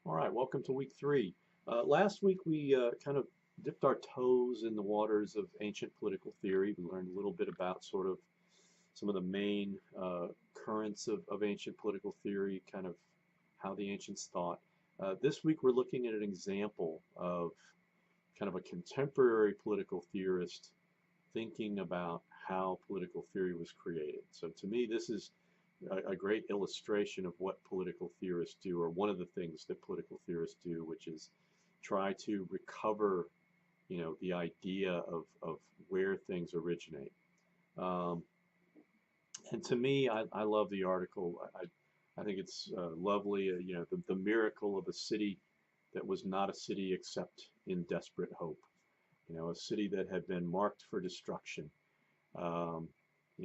All right, welcome to week three. Last week we kind of dipped our toes in the waters of ancient political theory. We learned a little bit about sort of some of the main currents of ancient political theory, kind of how the ancients thought. This week we're looking at an example of kind of a contemporary political theorist thinking about how political theory was created. So to me, this is a great illustration of what political theorists do, or one of the things that political theorists do, which is try to recover, the idea of where things originate. Um, and to me, I love the article. I think it's lovely. The miracle of a city that was not a city except in desperate hope. A city that had been marked for destruction. Um,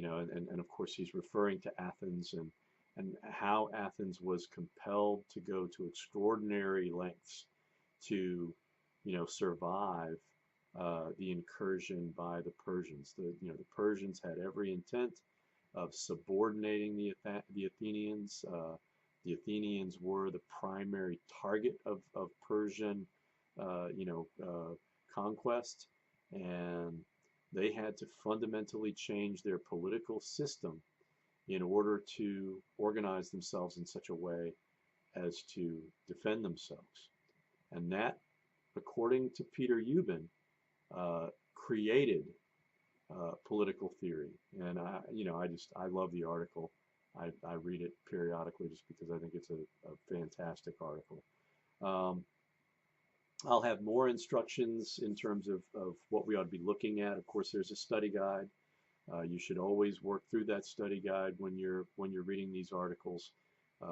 and of course he's referring to Athens and how Athens was compelled to go to extraordinary lengths to, survive the incursion by the Persians. The Persians had every intent of subordinating the Athenians. The Athenians were the primary target of Persian, conquest, and they had to fundamentally change their political system in order to organize themselves in such a way as to defend themselves. And that, according to Peter Euban, created political theory. And I love the article. I read it periodically just because I think it's a fantastic article. Um, I'll have more instructions in terms of what we ought to be looking at. Of course, there's a study guide. You should always work through that study guide when you're reading these articles.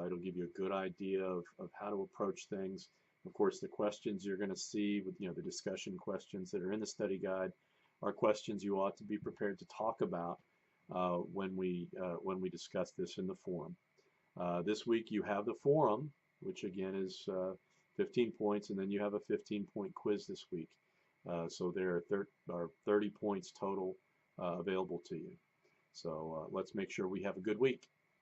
It'll give you a good idea of how to approach things. Of course, the questions you're going to see with the discussion questions that are in the study guide are questions you ought to be prepared to talk about when we discuss this in the forum. This week you have the forum, which again is 15 points, and then you have a 15-point quiz this week. So there are 30 points total available to you. So let's make sure we have a good week.